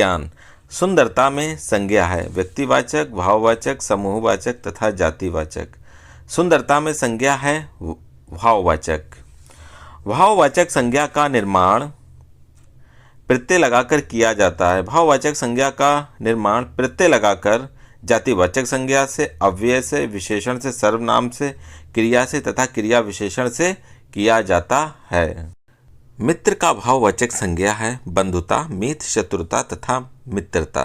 ज्ञान। सुंदरता में संज्ञा है व्यक्तिवाचक, भाववाचक, समूहवाचक तथा जातिवाचक। सुंदरता में संज्ञा है भाववाचक। भाववाचक संज्ञा का निर्माण प्रत्यय लगाकर किया जाता है। भाववाचक संज्ञा का निर्माण प्रत्यय लगाकर जातिवाचक संज्ञा से, अव्यय से, विशेषण से, सर्वनाम से, क्रिया से तथा क्रिया विशेषण से किया जाता है। मित्र का भाववाचक संज्ञा है बंधुता, मीत, शत्रुता तथा मित्रता।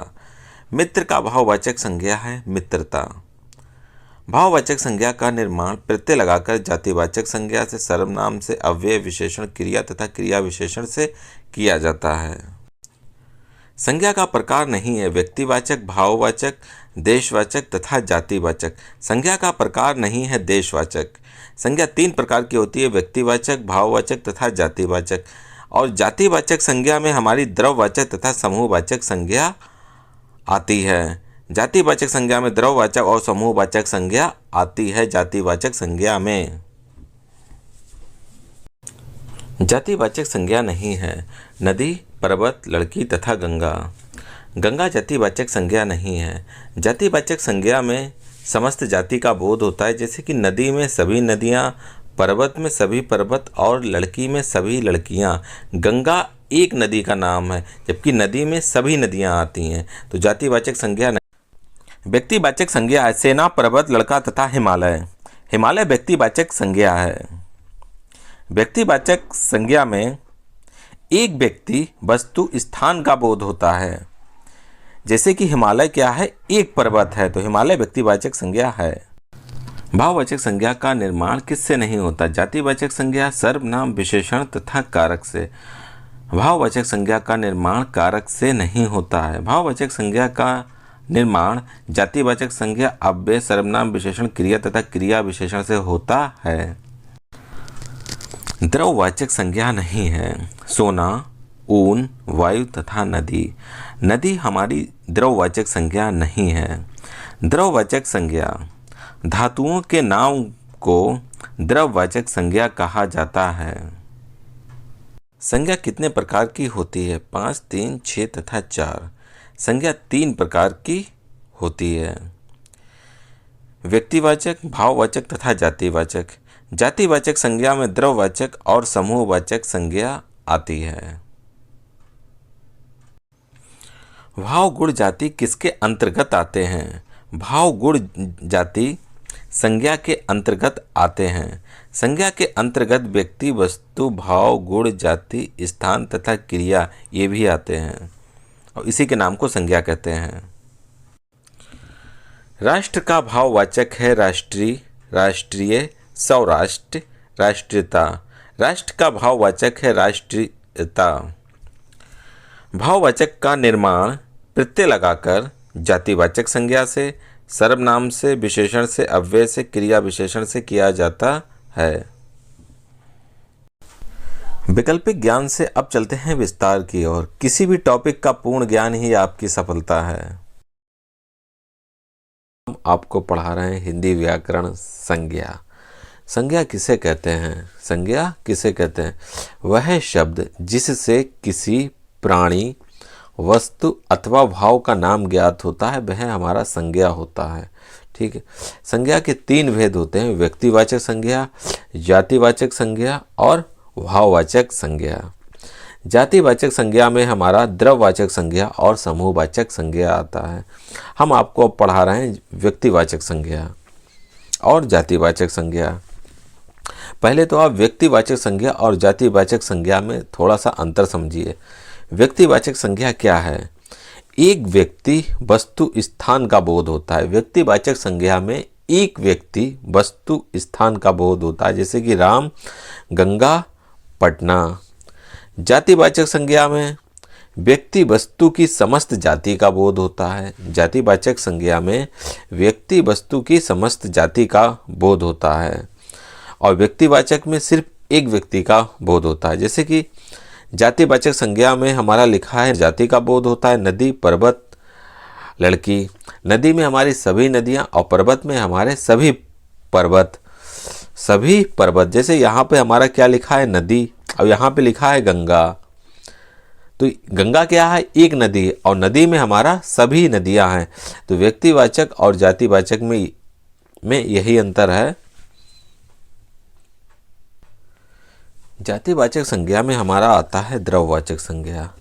मित्र का भाववाचक संज्ञा है मित्रता। भाववाचक संज्ञा का निर्माण प्रत्यय लगाकर जातिवाचक संज्ञा से, सर्वनाम से, अव्यय, विशेषण, क्रिया तथा क्रिया विशेषण से किया जाता है। संज्ञा का प्रकार नहीं है व्यक्तिवाचक, भाववाचक, देशवाचक तथा जातिवाचक। संज्ञा का प्रकार नहीं है देशवाचक। संज्ञा 3 प्रकार की होती है व्यक्तिवाचक, भाववाचक तथा जातिवाचक। और जातिवाचक संज्ञा में हमारी द्रव्यवाचक तथा समूहवाचक संज्ञा आती है। जातिवाचक संज्ञा में द्रव्यवाचक और समूहवाचक संज्ञा आती है जातिवाचक संज्ञा में। जातिवाचक संज्ञा नहीं है नदी, पर्वत, लड़की तथा गंगा। गंगा जातिवाचक संज्ञा नहीं है। जातिवाचक संज्ञा में समस्त जाति का बोध होता है, जैसे कि नदी में सभी नदियाँ, पर्वत में सभी पर्वत और लड़की में सभी लड़कियाँ। गंगा एक नदी का नाम है, जबकि नदी में सभी नदियाँ आती हैं, तो जातिवाचक संज्ञा नहीं। व्यक्तिवाचक संज्ञा है सेना, पर्वत, लड़का तथा हिमालय। हिमालय व्यक्तिवाचक संज्ञा है। व्यक्तिवाचक संज्ञा में एक व्यक्ति, वस्तु, स्थान का बोध होता है, जैसे कि हिमालय क्या है, एक पर्वत है, तो हिमालय व्यक्तिवाचक संज्ञा है। भाववाचक संज्ञा का निर्माण किससे नहीं होता? जातिवाचक संज्ञा, सर्वनाम, विशेषण तथा कारक से। भाववाचक संज्ञा का निर्माण कारक से नहीं होता है। भाववाचक संज्ञा का निर्माण जातिवाचक संज्ञा, अव्यय, सर्वनाम, विशेषण, क्रिया तथा क्रिया विशेषण से होता है। द्रव्यवाचक संज्ञा नहीं है सोना, ऊन, वायु तथा नदी। नदी हमारी द्रव्यवाचक संज्ञा नहीं है। द्रव्यवाचक संज्ञा धातुओं के नाम को द्रव्यवाचक संज्ञा कहा जाता है। संज्ञा कितने प्रकार की होती है? 5, 3, 6 तथा 4। संज्ञा 3 प्रकार की होती है व्यक्तिवाचक, भाववाचक तथा जातिवाचक। जातिवाचक संज्ञा में द्रव्यवाचक और समूहवाचक संज्ञा आती है। भाव, गुण, जाति किसके अंतर्गत आते हैं? भाव, गुण, जाति संज्ञा के अंतर्गत आते हैं। संज्ञा के अंतर्गत व्यक्ति, वस्तु, भाव, गुण, जाति, स्थान तथा क्रिया ये भी आते हैं और इसी के नाम को संज्ञा कहते हैं। राष्ट्र का भाववाचक है राष्ट्रीय, राष्ट्रीय, सौराष्ट्र, राष्ट्रीयता। राष्ट्र का भाववाचक है राष्ट्रीयता। भाववाचक का निर्माण प्रत्यय लगाकर जातिवाचक संज्ञा से, सर्वनाम से, विशेषण से, अव्यय से, क्रिया विशेषण से किया जाता है। वैकल्पिक ज्ञान से अब चलते हैं विस्तार की ओर। किसी भी टॉपिक का पूर्ण ज्ञान ही आपकी सफलता है। हम आपको पढ़ा रहे हैं हिंदी व्याकरण संज्ञा। संज्ञा किसे कहते हैं? संज्ञा किसे कहते हैं? वह शब्द जिससे किसी प्राणी, वस्तु अथवा भाव का नाम ज्ञात होता है वह हमारा संज्ञा होता है। ठीक है। संज्ञा के 3 भेद होते हैं व्यक्तिवाचक संज्ञा, जातिवाचक संज्ञा और भाववाचक संज्ञा। जातिवाचक संज्ञा में हमारा द्रव्यवाचक संज्ञा और समूहवाचक संज्ञा आता है। हम आपको अब पढ़ा रहे हैं व्यक्तिवाचक संज्ञा और जातिवाचक संज्ञा। पहले तो आप व्यक्तिवाचक संज्ञा और जातिवाचक संज्ञा में थोड़ा सा अंतर समझिए। व्यक्तिवाचक संज्ञा क्या है? एक व्यक्ति, वस्तु, स्थान का बोध होता है। व्यक्तिवाचक संज्ञा में एक व्यक्ति, वस्तु, स्थान का बोध होता है, जैसे कि राम, गंगा, पटना। जातिवाचक संज्ञा में व्यक्ति, वस्तु की समस्त जाति का बोध होता है। जातिवाचक संज्ञा में व्यक्ति, वस्तु की समस्त जाति का बोध होता है और व्यक्तिवाचक में सिर्फ एक व्यक्ति का बोध होता है। जैसे कि जातिवाचक संज्ञा में हमारा लिखा है जाति का बोध होता है नदी, पर्वत, लड़की। नदी में हमारी सभी नदियाँ और पर्वत में हमारे सभी पर्वत। जैसे यहाँ पे हमारा क्या लिखा है? नदी, और यहाँ पे लिखा है गंगा। तो गंगा क्या है, एक नदी है, और नदी में हमारा सभी नदियां हैं। तो व्यक्तिवाचक और जातिवाचक में यही अंतर है। जातिवाचक संज्ञा में हमारा आता है द्रव्यवाचक संज्ञा।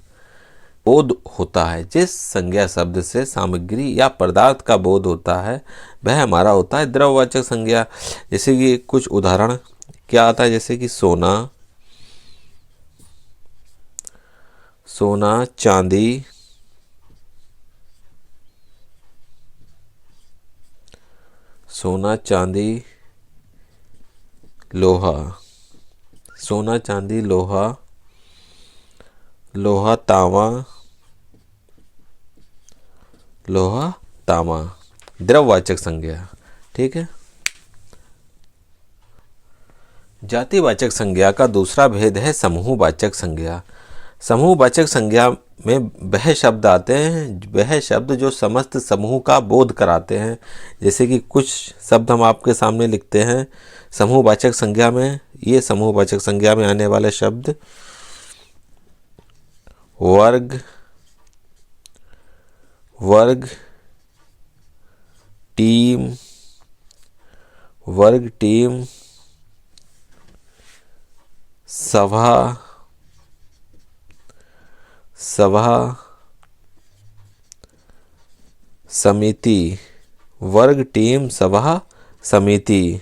बोध होता है, जिस संज्ञा शब्द से सामग्री या पदार्थ का बोध होता है वह हमारा होता है द्रव्यवाचक संज्ञा। जैसे कि कुछ उदाहरण क्या आता है, जैसे कि सोना, सोना, चांदी, सोना, चांदी, लोहा, सोना, चांदी, लोहा, लोहा, तांबा, लोहा, तांबा, द्रव्यवाचक संज्ञा। ठीक है। जातिवाचक संज्ञा का दूसरा भेद है समूहवाचक संज्ञा। समूहवाचक संज्ञा में वह शब्द आते हैं, वह शब्द जो समस्त समूह का बोध कराते हैं। जैसे कि कुछ शब्द हम आपके सामने लिखते हैं समूहवाचक संज्ञा में। ये समूहवाचक संज्ञा में आने वाले शब्द वर्ग, वर्ग, टीम, वर्ग, टीम, सभा, सभा, समिति, वर्ग, टीम, सभा, समिति,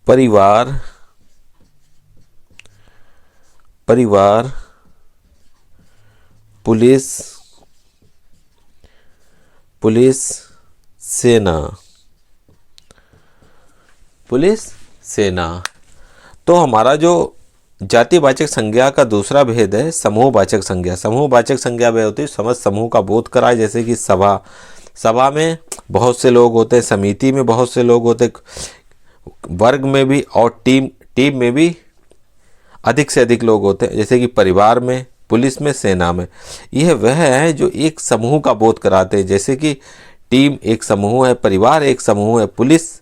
परिवार, परिवार, पुलिस, पुलिस, सेना, पुलिस, सेना। तो हमारा जो जातिवाचक संज्ञा का दूसरा भेद है समूहवाचक संज्ञा। समूहवाचक संज्ञा वह होती है समस्त समूह का बोध कराए। जैसे कि सभा, सभा में बहुत से लोग होते हैं, समिति में बहुत से लोग होते, वर्ग में भी, और टीम, टीम में भी अधिक से अधिक लोग होते हैं। जैसे कि परिवार में, पुलिस में, सेना में। यह वह है जो एक समूह का बोध कराते हैं। जैसे कि टीम एक समूह है, परिवार एक समूह है, पुलिस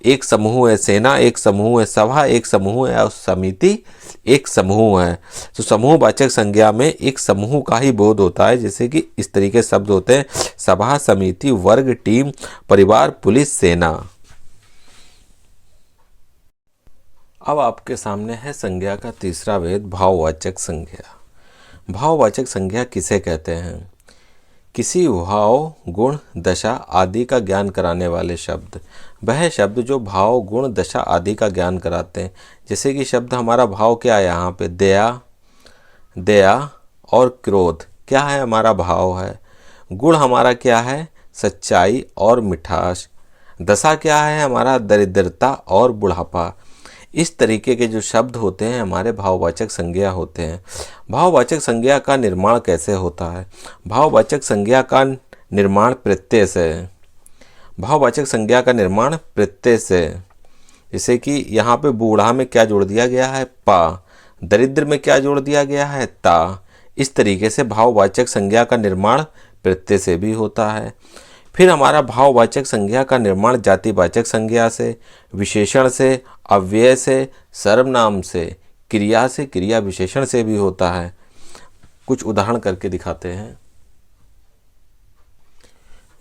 एक समूह है, सेना एक समूह है, सभा एक समूह है, और समिति एक समूह है। तो समूहवाचक संज्ञा में एक समूह का ही बोध होता है। जैसे कि इस तरीके शब्द होते हैं सभा, समिति, वर्ग, टीम, परिवार, पुलिस, सेना। अब आपके सामने है संज्ञा का तीसरा भेद भाववाचक संज्ञा। भाववाचक संज्ञा किसे कहते हैं? किसी भाव, गुण, दशा आदि का ज्ञान कराने वाले शब्द। वह शब्द जो भाव, गुण, दशा आदि का ज्ञान कराते हैं। जैसे कि शब्द हमारा भाव क्या है, यहाँ पे दया, दया और क्रोध क्या है, हमारा भाव है। गुण हमारा क्या है, सच्चाई और मिठास। दशा क्या है, हमारा दरिद्रता और बुढ़ापा। इस तरीके के जो शब्द होते हैं हमारे भाववाचक संज्ञा होते हैं। भाववाचक संज्ञा का निर्माण कैसे होता है? भाववाचक संज्ञा का निर्माण प्रत्यय से। भाववाचक संज्ञा का निर्माण प्रत्यय से। जैसे कि यहाँ पे बूढ़ा में क्या जोड़ दिया गया है, पा। दरिद्र में क्या जोड़ दिया गया है, ता। इस तरीके से भाववाचक संज्ञा का निर्माण प्रत्यय से भी होता है। फिर हमारा भाववाचक संज्ञा का निर्माण जातिवाचक संज्ञा से, विशेषण से, अव्यय से, सर्वनाम से, क्रिया से, क्रिया विशेषण से भी होता है। कुछ उदाहरण करके दिखाते हैं।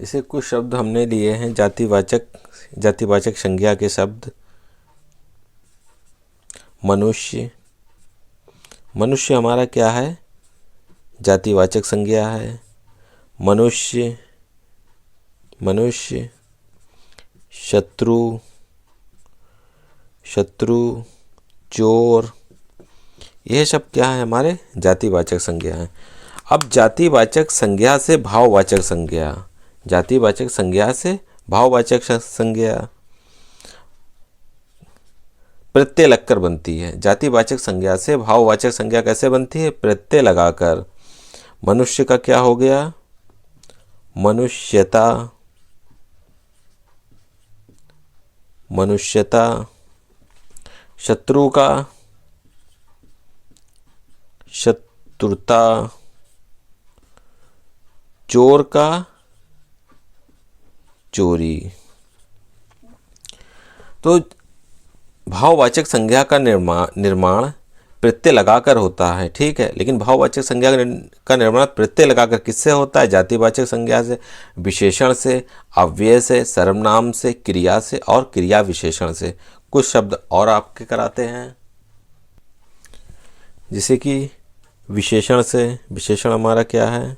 इसे कुछ शब्द हमने लिए हैं जातिवाचक संज्ञा के शब्द। मनुष्य, मनुष्य हमारा क्या है, जातिवाचक संज्ञा है। मनुष्य, मनुष्य। शत्रु, शत्रु, चोर, यह सब क्या है, हमारे जातिवाचक संज्ञा है। अब जातिवाचक संज्ञा से भाववाचक संज्ञा, जातिवाचक संज्ञा से भाववाचक संज्ञा प्रत्यय लगकर बनती है। जातिवाचक संज्ञा से भाववाचक संज्ञा कैसे बनती है, प्रत्यय लगाकर। मनुष्य का क्या हो गया, मनुष्यता, मनुष्यता। शत्रु का शत्रुता, चोर का चोरी। तो भाववाचक संज्ञा का निर्माण प्रत्यय लगाकर होता है, ठीक है। लेकिन भाववाचक संज्ञा का निर्माण प्रत्यय लगाकर किससे होता है? जातिवाचक संज्ञा से, विशेषण से, अव्यय से, सर्वनाम से, क्रिया से और क्रिया विशेषण से। कुछ शब्द और आपके कराते हैं, जैसे कि विशेषण से। विशेषण हमारा क्या है?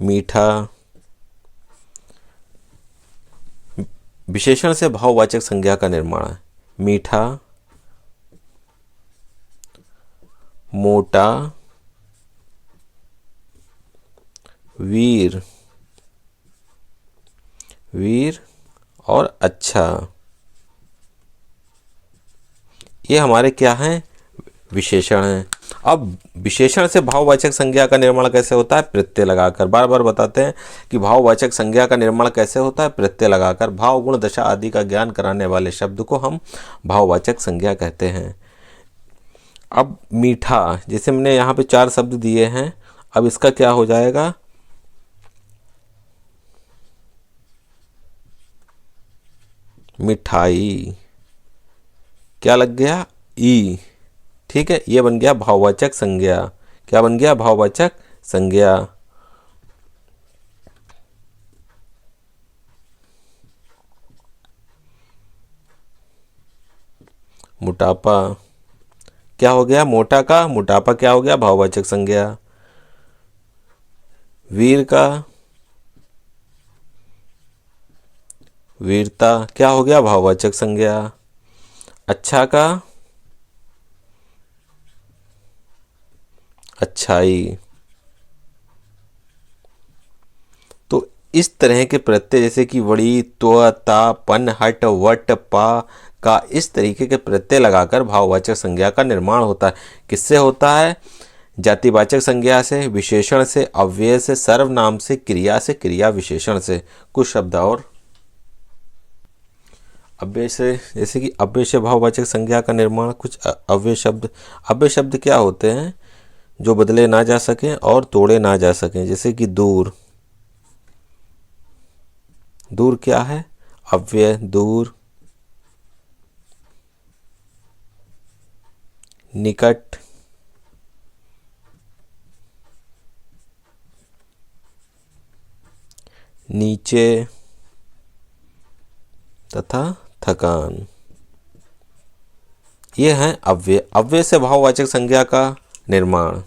मीठा। विशेषण से भाववाचक संज्ञा का निर्माण है। मीठा, मोटा, वीर, वीर और अच्छा, ये हमारे क्या हैं? विशेषण हैं। अब विशेषण से भाववाचक संज्ञा का निर्माण कैसे होता है? प्रत्यय लगाकर। बार बार बताते हैं कि भाववाचक संज्ञा का निर्माण कैसे होता है? प्रत्यय लगाकर। भाव, गुण, दशा आदि का ज्ञान कराने वाले शब्द को हम भाववाचक संज्ञा कहते हैं। अब मीठा, जैसे मैंने यहाँ पे 4 शब्द दिए हैं, अब इसका क्या हो जाएगा? मिठाई। क्या लग गया? ई, ठीक है। ये बन गया भाववाचक संज्ञा। क्या बन गया? भाववाचक संज्ञा। मोटापा, क्या हो गया? मोटा का मोटापा क्या हो गया? भाववाचक संज्ञा। वीर का वीरता क्या हो गया? भाववाचक संज्ञा। अच्छा का अच्छाई। तो इस तरह के प्रत्यय जैसे कि वड़ी, त्व, ता, पन, हट, वट, पा का इस तरीके के प्रत्यय लगाकर भाववाचक संज्ञा का निर्माण होता है। किससे होता है? जातिवाचक संज्ञा से, विशेषण से, अव्यय से, सर्वनाम से, क्रिया से, क्रिया विशेषण से। कुछ शब्द और अव्यय से, जैसे कि अव्यय से भाववाचक संज्ञा का निर्माण। कुछ अव्यय शब्द। अव्यय शब्द क्या होते हैं? जो बदले ना जा सकें और तोड़े ना जा सकें, जैसे कि दूर। दूर क्या है? अव्यय। दूर। निकट, नीचे तथा थकान, ये हैं अव्यय। अव्यय से भाववाचक संज्ञा का निर्माण।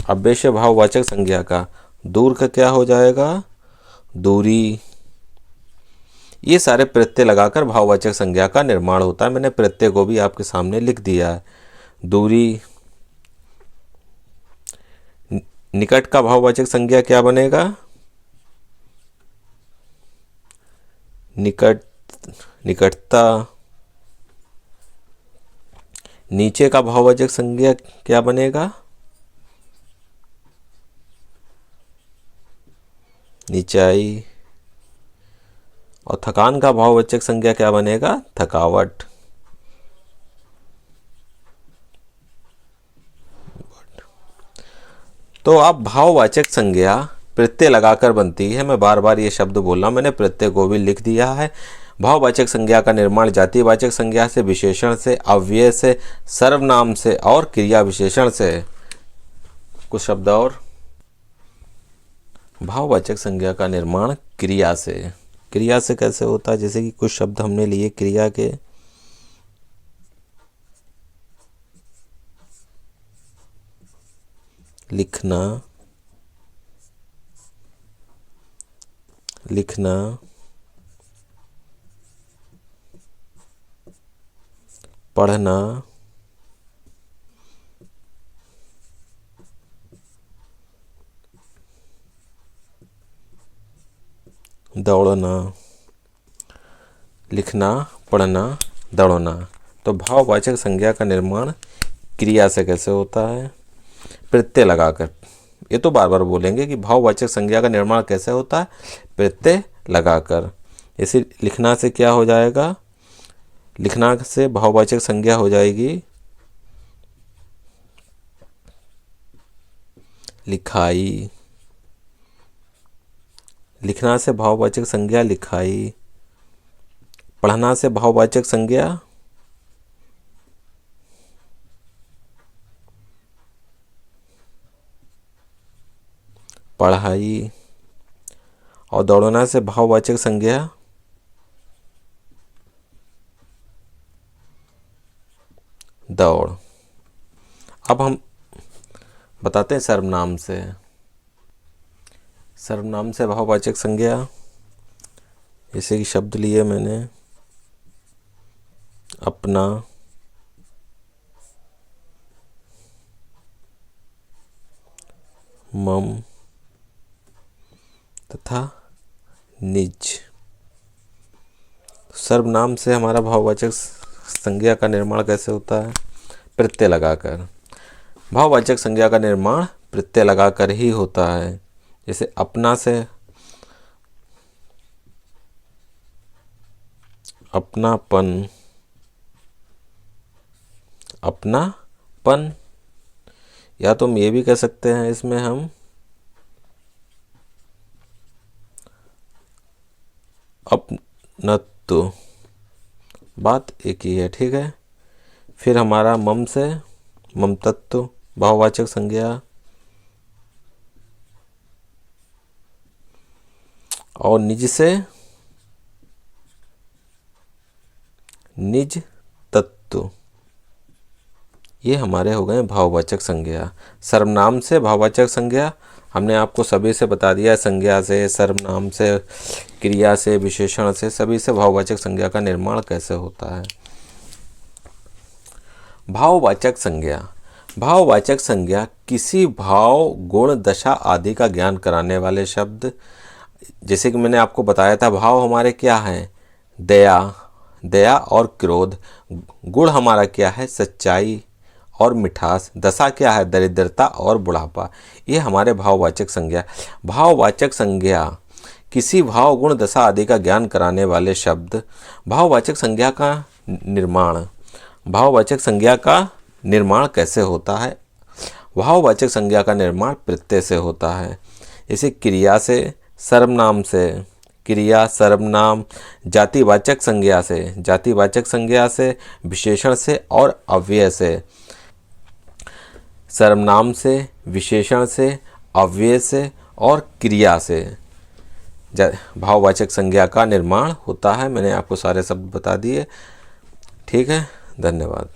अव्यय से भाववाचक संज्ञा का। दूर का क्या हो जाएगा? दूरी। ये सारे प्रत्यय लगाकर भाववाचक संज्ञा का निर्माण होता है। मैंने प्रत्यय को भी आपके सामने लिख दिया है। दूरी। निकट का भाववाचक संज्ञा क्या बनेगा? निकट, निकटता। नीचे का भाववाचक संज्ञा क्या बनेगा? नीचाई। और थकान का भाववाचक संज्ञा क्या बनेगा? थकावट। तो अब भाववाचक संज्ञा प्रत्यय लगाकर बनती है। मैं बार बार ये शब्द बोल रहा हूं, मैंने प्रत्यय को भी लिख दिया है। भाववाचक संज्ञा का निर्माण जातिवाचक संज्ञा से, विशेषण से, अव्यय से, सर्वनाम से और क्रिया विशेषण से। कुछ शब्द और। भाववाचक संज्ञा का निर्माण क्रिया से। क्रिया से कैसे होता है? जैसे कि कुछ शब्द हमने लिए क्रिया के। लिखना, लिखना, पढ़ना, दौड़ना। लिखना, पढ़ना, दौड़ना। तो भाववाचक संज्ञा का निर्माण क्रिया से कैसे होता है? प्रत्यय लगाकर। ये तो बार बार बोलेंगे कि भाववाचक संज्ञा का निर्माण कैसे होता है? प्रत्यय लगाकर। इसे लिखना से क्या हो जाएगा? लिखना से भाववाचक संज्ञा हो जाएगी लिखाई। लिखना से भाववाचक संज्ञा लिखाई। पढ़ना से भाववाचक संज्ञा पढ़ाई। और दौड़ना से भाववाचक संज्ञा दौड़। अब हम बताते हैं सर्वनाम से। सर्वनाम से भाववाचक संज्ञा, जैसे कि शब्द लिए मैंने अपना, मम तथा निज। सर्वनाम से हमारा भाववाचक संज्ञा का निर्माण कैसे होता है? प्रत्यय लगाकर। भाववाचक संज्ञा का निर्माण प्रत्यय लगाकर ही होता है। जैसे अपना से अपनापन, अपनापन, या तो हम ये भी कह सकते हैं इसमें हम अपनत्व, बात एक ही है, ठीक है। फिर हमारा मम से ममतत्व भाववाचक संज्ञा, और निज से निज तत्व, ये हमारे हो गए भाववाचक संज्ञा। सर्वनाम से भाववाचक संज्ञा हमने आपको सभी से बता दिया है। संज्ञा से, सर्वनाम से, क्रिया से, विशेषण से, सभी से भाववाचक संज्ञा का निर्माण कैसे होता है। भाववाचक संज्ञा। भाववाचक संज्ञा किसी भाव, गुण, दशा आदि का ज्ञान कराने वाले शब्द। जैसे कि मैंने आपको बताया था, भाव हमारे क्या हैं? दया और क्रोध। गुण हमारा क्या है? सच्चाई और मिठास। दशा क्या है? दरिद्रता और बुढ़ापा। ये हमारे भाववाचक संज्ञा। भाववाचक संज्ञा किसी भाव, गुण, दशा आदि का ज्ञान कराने वाले शब्द। भाववाचक संज्ञा का निर्माण। भाववाचक संज्ञा का निर्माण कैसे होता है? भाववाचक संज्ञा का निर्माण प्रत्यय से होता है। जैसे क्रिया से, सर्वनाम से, क्रिया, सर्वनाम, जातिवाचक संज्ञा से, जातिवाचक संज्ञा से, विशेषण से और अव्यय से। सर्वनाम से, विशेषण से, अव्यय से और क्रिया से भाववाचक संज्ञा का निर्माण होता है। मैंने आपको सारे शब्द बता दिए, ठीक है। धन्यवाद।